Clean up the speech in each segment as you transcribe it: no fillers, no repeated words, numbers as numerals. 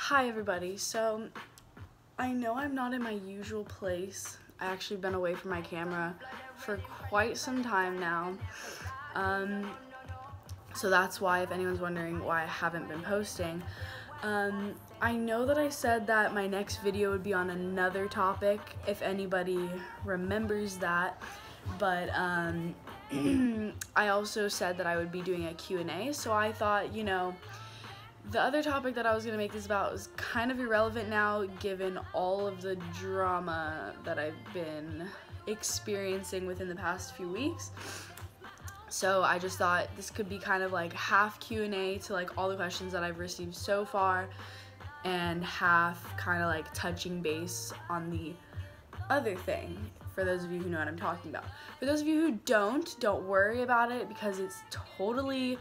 Hi everybody. So I know I'm not in my usual place. I actually been away from my camera for quite some time now. So that's why, if anyone's wondering why I haven't been posting. I know that I said that my next video would be on another topic, if anybody remembers that, but I also said that I would be doing a Q&A, so I thought, you know, the other topic that I was going to make this about was kind of irrelevant now, given all of the drama that I've been experiencing within the past few weeks. So I just thought this could be kind of like half Q&A to like all the questions that I've received so far, and half kind of like touching base on the other thing, for those of you who know what I'm talking about. For those of you who don't worry about it, because it's totally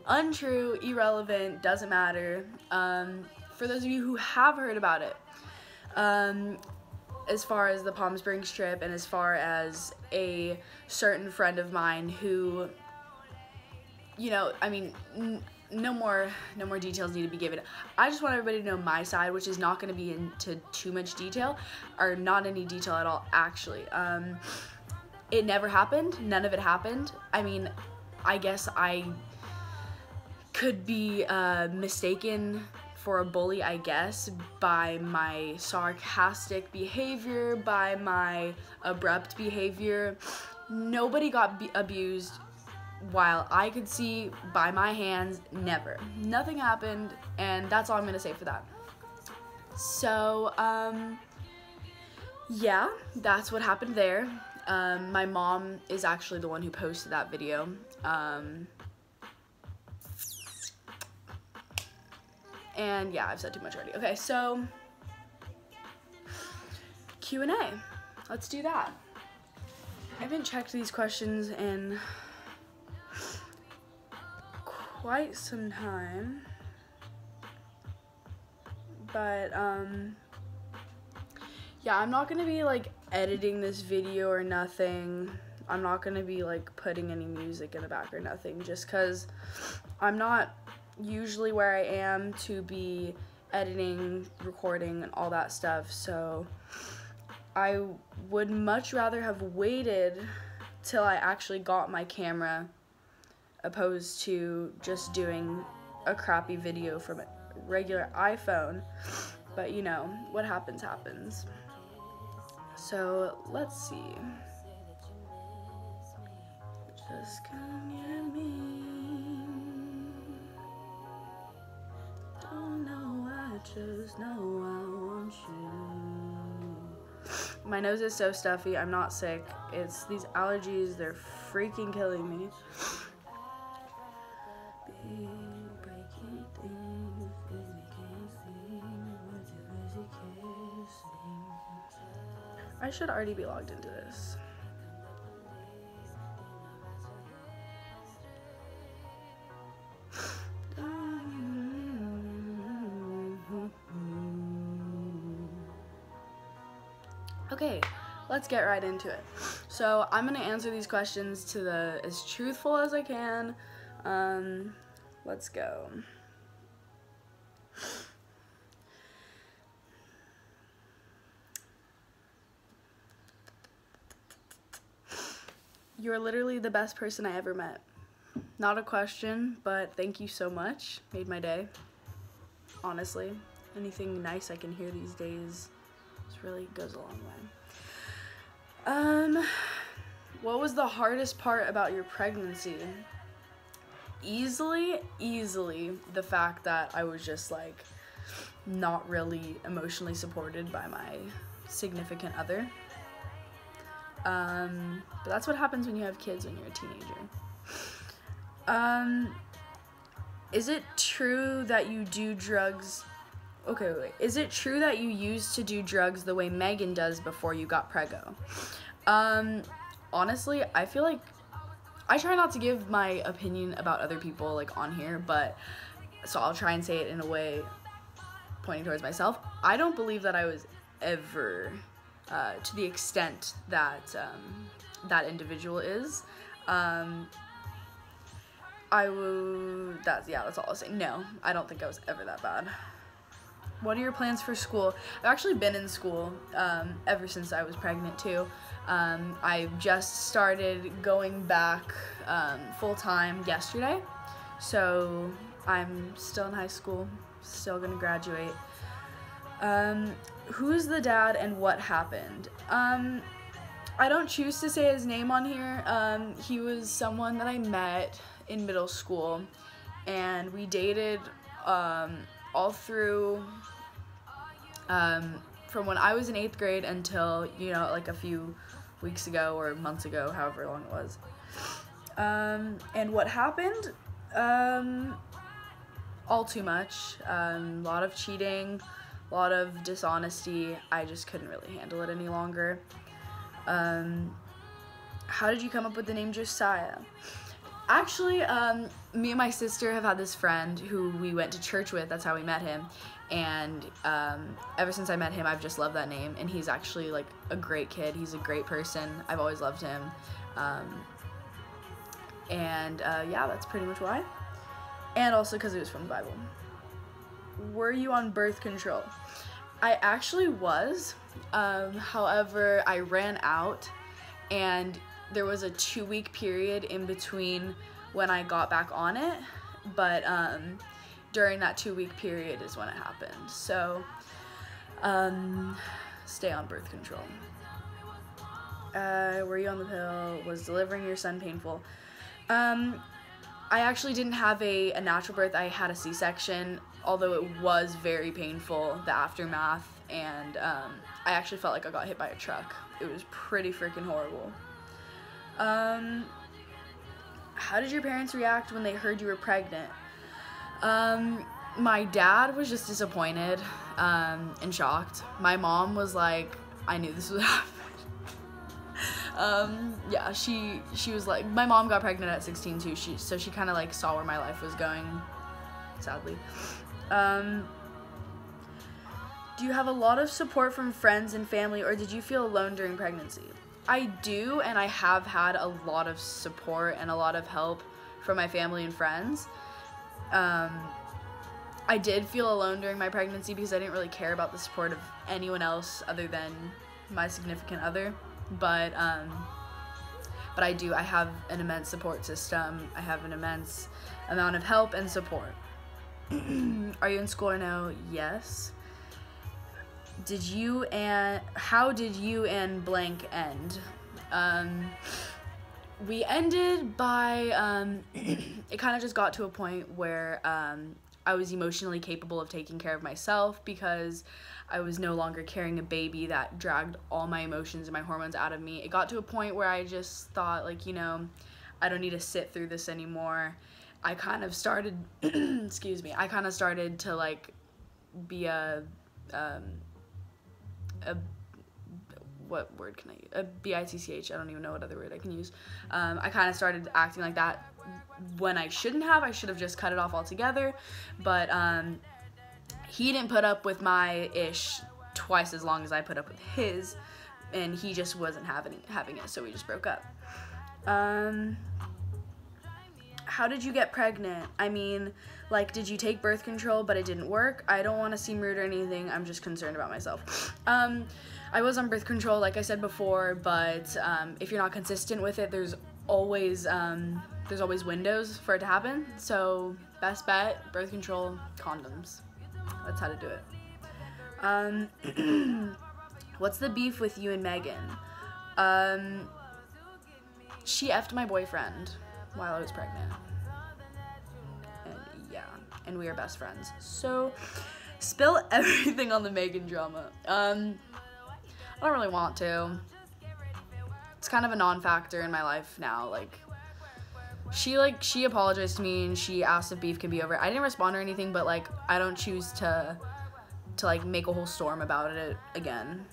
untrue, irrelevant, doesn't matter. For those of you who have heard about it, as far as the Palm Springs trip, and as far as a certain friend of mine who, you know, I mean, no more details need to be given. I just want everybody to know my side, which is not going to be into too much detail, or not any detail at all, actually. It never happened. None of it happened. I mean, I guess I could be mistaken for a bully, I guess, by my sarcastic behavior, by my abrupt behavior. Nobody got abused while I could see by my hands, never. Nothing happened, and that's all I'm gonna say for that. So, yeah, that's what happened there. My mom is actually the one who posted that video. And yeah, I've said too much already. Okay, so Q&A. Let's do that. I haven't checked these questions in quite some time, but yeah, I'm not gonna be like editing this video or nothing. I'm not gonna be like putting any music in the back or nothing, just because I'm not usually where I am to be editing, recording, and all that stuff. So I would much rather have waited till I actually got my camera, opposed to just doing a crappy video from a regular iPhone. But you know, what happens happens. So let's see. Just come near me. Don't know, I just know I want you. My nose is so stuffy. I'm not sick. It's these allergies, they're freaking killing me. I should already be logged into this. Okay, let's get right into it. So I'm gonna answer these questions to as truthful as I can. Let's go. You're literally the best person I ever met. Not a question, but thank you so much. Made my day. Honestly, anything nice I can hear these days really goes a long way. What was the hardest part about your pregnancy? Easily the fact that I was just like not really emotionally supported by my significant other. But that's what happens when you have kids when you're a teenager. Is it true that you do drugs? Okay, wait. Is it true that you used to do drugs the way Megan does before you got preggo? Honestly, I feel like I try not to give my opinion about other people like on here, but so I'll try and say it in a way pointing towards myself. I don't believe that I was ever to the extent that that individual is. That's all I'll say. No, I don't think I was ever that bad. What are your plans for school? I've actually been in school ever since I was pregnant too. I just started going back full-time yesterday, so I'm still in high school, still gonna graduate. Who's the dad and what happened? I don't choose to say his name on here. He was someone that I met in middle school, and we dated all through from when I was in 8th grade until, you know, like a few weeks ago or months ago, however long it was. And what happened? All too much. A lot of cheating, a lot of dishonesty. I just couldn't really handle it any longer. How did you come up with the name Josiah? Actually, me and my sister have had this friend who we went to church with. That's how we met him. And ever since I met him, I've just loved that name. And he's actually like a great kid. He's a great person. I've always loved him. Yeah, that's pretty much why. And also because it was from the Bible. Were you on birth control? I actually was. However, I ran out, and there was a 2-week period in between when I got back on it, but during that 2-week period is when it happened. So stay on birth control. Were you on the pill? Was delivering your son painful? I actually didn't have a natural birth. I had a C-section, although it was very painful, the aftermath, and I actually felt like I got hit by a truck. It was pretty freaking horrible. How did your parents react when they heard you were pregnant? My dad was just disappointed and shocked. My mom was like, I knew this would happen. Yeah, she was like, my mom got pregnant at 16 too, so she kind of like saw where my life was going, sadly. Do you have a lot of support from friends and family, or did you feel alone during pregnancy? I do, and I have had a lot of support and a lot of help from my family and friends. I did feel alone during my pregnancy because I didn't really care about the support of anyone else other than my significant other. But I have an immense support system. I have an immense amount of help and support. Are you in school or no? Yes. How did you and blank end? We ended by, it kind of just got to a point where I was emotionally capable of taking care of myself because I was no longer carrying a baby that dragged all my emotions and my hormones out of me. It got to a point where I just thought, like, you know, I don't need to sit through this anymore. I kind of started, excuse me, I kind of started to, like, be what word can I use? A bitch. I don't even know what other word I can use. I kind of started acting like that when I shouldn't have. I should have just cut it off altogether. But he didn't put up with my ish twice as long as I put up with his, and he just wasn't having it, so we just broke up. How did you get pregnant? I mean, like, did you take birth control but it didn't work? I don't want to seem rude or anything. I'm just concerned about myself. I was on birth control, like I said before, but if you're not consistent with it, there's always windows for it to happen. So best bet, birth control, condoms. That's how to do it. What's the beef with you and Megan? She effed my boyfriend while I was pregnant. And yeah, and we are best friends. So spill everything on the Megan drama. I don't really want to. It's kind of a non-factor in my life now. Like, she apologized to me and she asked if beef can be over. I didn't respond or anything, but like, I don't choose to like make a whole storm about it again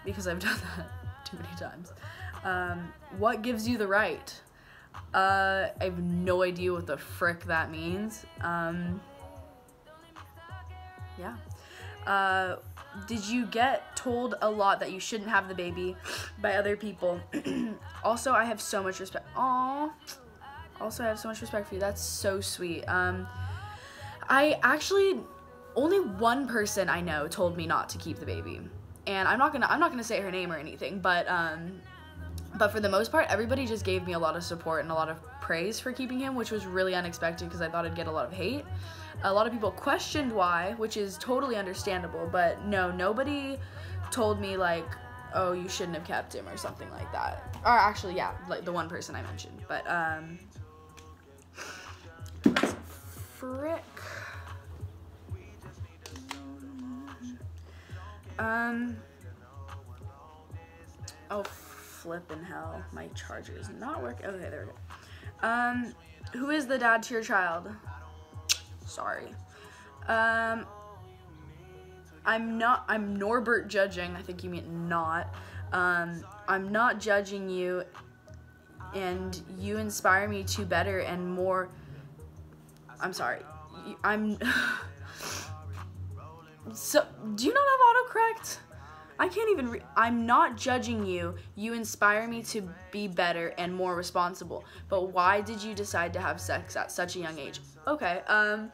because I've done that too many times. What gives you the right? I have no idea what the frick that means. Yeah. Did you get told a lot that you shouldn't have the baby by other people? Also, I have so much respect. Aww. Also, I have so much respect for you. That's so sweet. I actually only one person I know told me not to keep the baby. And I'm not gonna say her name or anything, but for the most part, everybody just gave me a lot of support and a lot of praise for keeping him, which was really unexpected because I thought I'd get a lot of hate. A lot of people questioned why, which is totally understandable, but no, nobody told me like, oh, you shouldn't have kept him or something like that. Or actually, yeah, like the one person I mentioned, but frick. Oh, flippin' hell. My charger is not working. Okay, there we go. Who is the dad to your child? Sorry. I'm Norbert judging. I think you mean not. I'm not judging you, and you inspire me to better and more. I'm sorry. So, do you not have autocorrect? I can't even I'm not judging you. You inspire me to be better and more responsible. But why did you decide to have sex at such a young age? Okay, I'm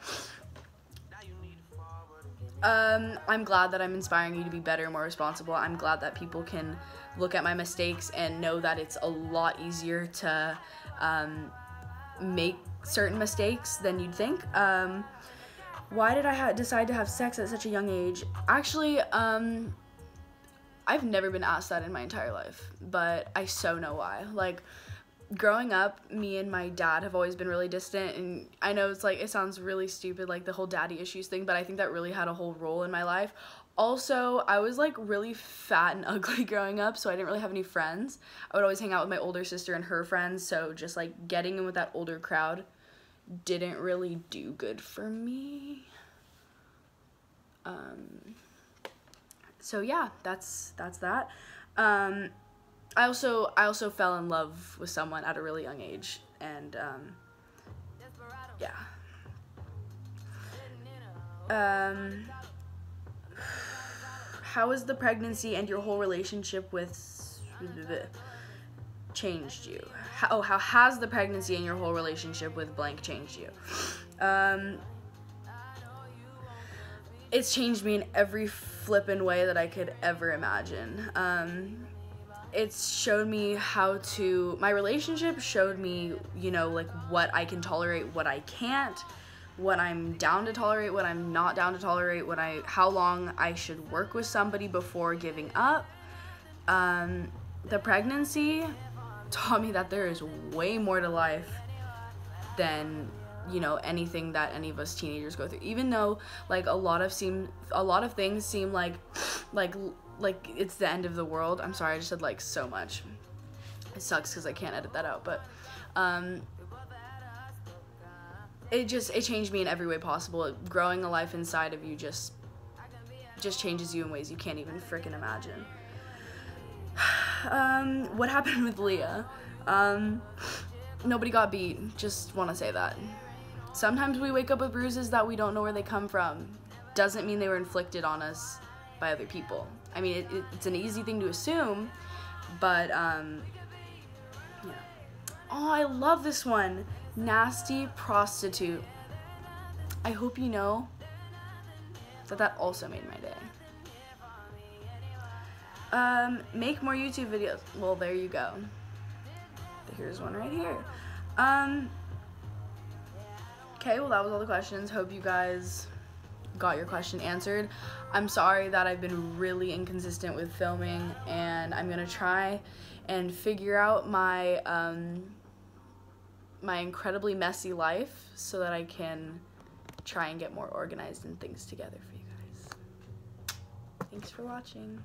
glad that I'm inspiring you to be better and more responsible. I'm glad that people can look at my mistakes and know that it's a lot easier to make certain mistakes than you'd think. Why did I decide to have sex at such a young age? Actually, I've never been asked that in my entire life, but I so know why. Like, growing up, me and my dad have always been really distant, and I know it's like, it sounds really stupid, like the whole daddy issues thing, but I think that really had a whole role in my life. Also, I was like really fat and ugly growing up, so I didn't really have any friends. I would always hang out with my older sister and her friends, so just like getting in with that older crowd didn't really do good for me. So yeah, that's that. I also fell in love with someone at a really young age, and yeah. How has the pregnancy and your whole relationship with changed you? How has the pregnancy and your whole relationship with blank changed you? It's changed me in every flippin' way that I could ever imagine. It's showed me my relationship showed me, you know, like what I can tolerate, what I can't, what I'm down to tolerate, what I'm not down to tolerate, how long I should work with somebody before giving up. The pregnancy taught me that there is way more to life than, you know, anything that any of us teenagers go through. Even though like a lot of things seem like it's the end of the world. I'm sorry, I just said like so much. It sucks because I can't edit that out, but it changed me in every way possible. Growing a life inside of you just changes you in ways you can't even freaking imagine. What happened with Leah? Nobody got beat. Just want to say that. Sometimes we wake up with bruises that we don't know where they come from. Doesn't mean they were inflicted on us by other people. I mean, it's an easy thing to assume, but yeah. Oh, I love this one. Nasty prostitute. I hope you know that also made my day. Make more YouTube videos. Well, there you go. Here's one right here. Okay, well, that was all the questions. Hope you guys got your question answered. I'm sorry that I've been really inconsistent with filming, and I'm gonna try and figure out my my incredibly messy life so that I can try and get more organized and things together for you guys. Thanks for watching.